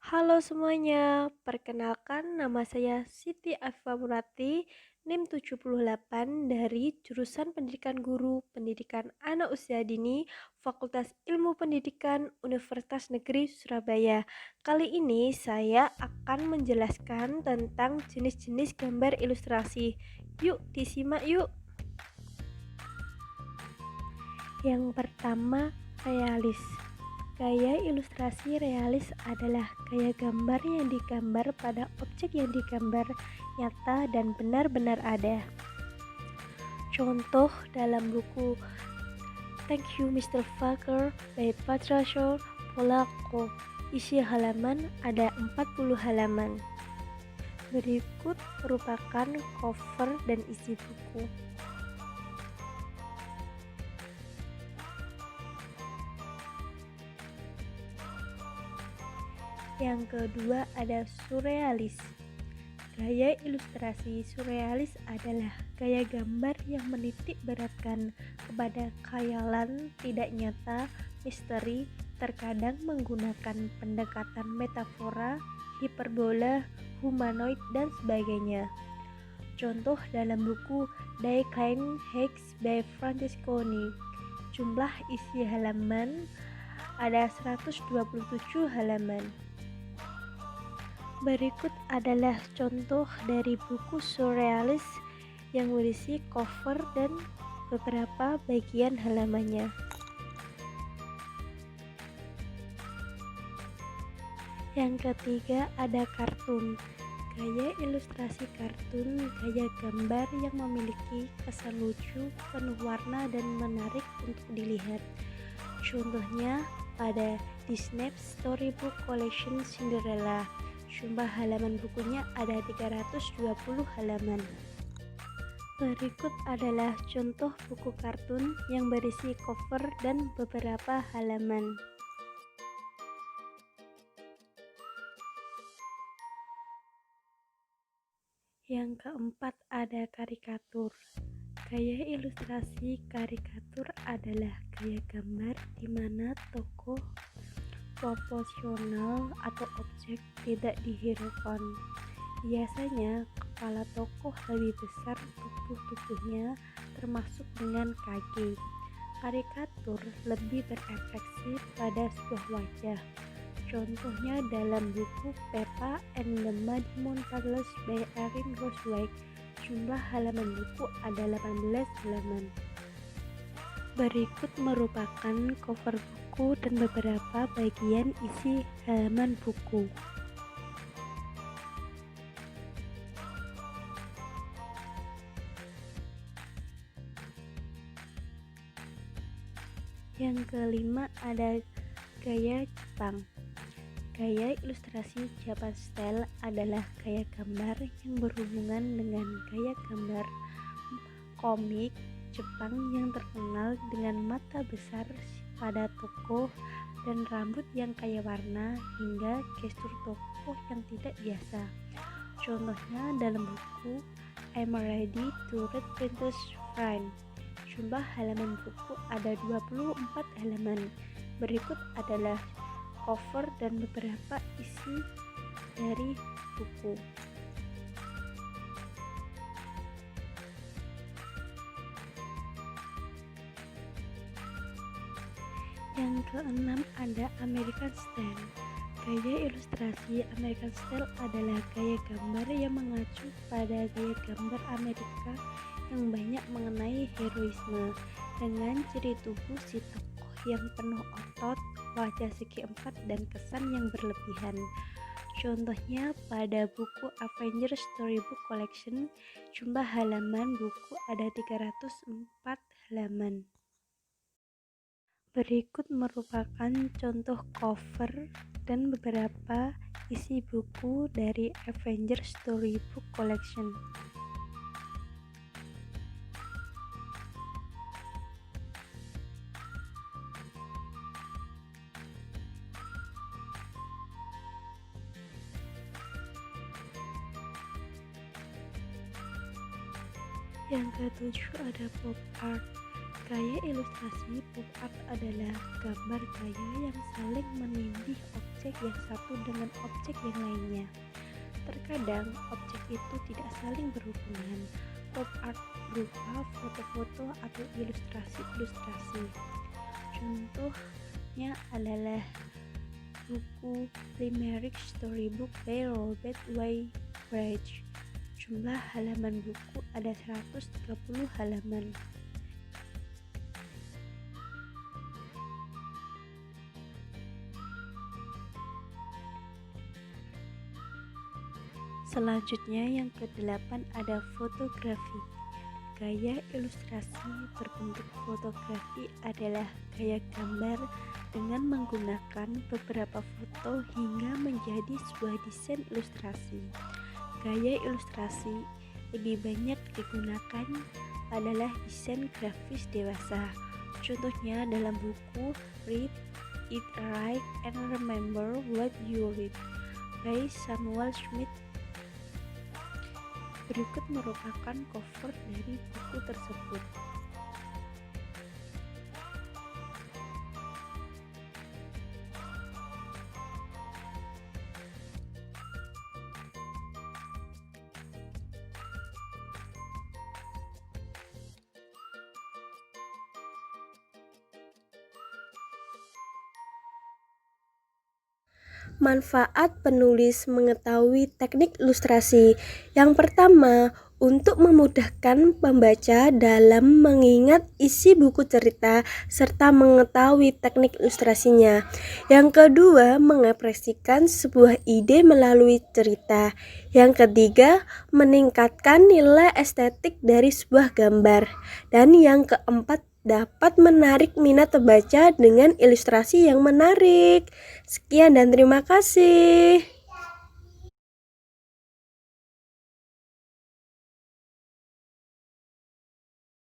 Halo semuanya, perkenalkan nama saya Siti Afifa Murati, NIM 78 dari jurusan Pendidikan Guru, Pendidikan Anak Usia Dini, Fakultas Ilmu Pendidikan, Universitas Negeri Surabaya. Kali ini saya akan menjelaskan tentang jenis-jenis gambar ilustrasi. Yuk disimak yuk. Yang pertama, realis. Gaya ilustrasi realis adalah gaya gambar yang digambar pada objek yang digambar nyata dan benar-benar ada. Contoh dalam buku Thank You Mr. Fucker by Patricio Polacco. Isi halaman ada 40 halaman. Berikut merupakan cover dan isi buku. Yang kedua ada surrealis. Gaya ilustrasi surrealis adalah gaya gambar yang menitik beratkan kepada khayalan tidak nyata, misteri, terkadang menggunakan pendekatan metafora, hiperbola, humanoid, dan sebagainya. Contoh dalam buku Die Kleine Hex by Francesconi. Jumlah isi halaman ada 127 halaman. Berikut adalah contoh dari buku surrealis yang berisi cover dan beberapa bagian halamannya. Yang ketiga ada kartun. Gaya ilustrasi kartun, gaya gambar yang memiliki kesan lucu, penuh warna dan menarik untuk dilihat. Contohnya pada Disney Storybook Collection Cinderella. Jumlah halaman bukunya ada 320 halaman. Berikut adalah contoh buku kartun yang berisi cover dan beberapa halaman. Yang keempat ada karikatur. Gaya ilustrasi karikatur adalah gaya gambar di mana tokoh proporsional atau objek tidak dihiraukan. Biasanya kepala tokoh lebih besar tubuhnya termasuk dengan kaki. Karikatur lebih berefleksi pada sebuah wajah. Contohnya dalam buku Peppa and the Muddy Monsters by Erin Roswell. Jumlah halaman buku ada 18 halaman. Berikut merupakan cover buku dan beberapa bagian isi halaman buku. Yang kelima ada gaya Jepang. Gaya ilustrasi Japan Style adalah gaya gambar yang berhubungan dengan gaya gambar komik Jepang yang terkenal dengan mata besar pada tokoh dan rambut yang kaya warna hingga gestur tokoh yang tidak biasa. Contohnya dalam buku I'm Ready to Read Princess Friend. Jumlah halaman buku ada 24 halaman. Berikut adalah cover dan beberapa isi dari buku. Yang keenam ada American Style. Gaya ilustrasi American Style adalah gaya gambar yang mengacu pada gaya gambar Amerika yang banyak mengenai heroisme dengan ciri tubuh si tokoh yang penuh otot, wajah segi empat dan kesan yang berlebihan. Contohnya pada buku Avengers Storybook Collection, jumlah halaman buku ada 304 halaman. Berikut merupakan contoh cover dan beberapa isi buku dari Avengers Storybook Collection. Yang ketujuh ada pop art. Gaya ilustrasi pop art adalah gambar gaya yang saling menindih objek yang satu dengan objek yang lainnya. Terkadang objek itu tidak saling berhubungan. Pop art berupa foto-foto atau ilustrasi-ilustrasi. Contohnya adalah buku Limerick Storybook by Robert Waybridge. Jumlah halaman buku ada 130 halaman. Selanjutnya yang ke-8 ada fotografi. Gaya ilustrasi berbentuk fotografi adalah gaya gambar dengan menggunakan beberapa foto hingga menjadi sebuah desain ilustrasi. Gaya ilustrasi lebih banyak digunakan adalah desain grafis dewasa. Contohnya dalam buku Read It Right and Remember What You Read by Samuel Smith. Berikut merupakan cover dari buku tersebut. Manfaat penulis mengetahui teknik ilustrasi. Yang pertama, untuk memudahkan pembaca dalam mengingat isi buku cerita serta mengetahui teknik ilustrasinya. Yang kedua, mengekspresikan sebuah ide melalui cerita. Yang ketiga, meningkatkan nilai estetik dari sebuah gambar. Dan yang keempat, dapat menarik minat pembaca dengan ilustrasi yang menarik. Sekian dan terima kasih.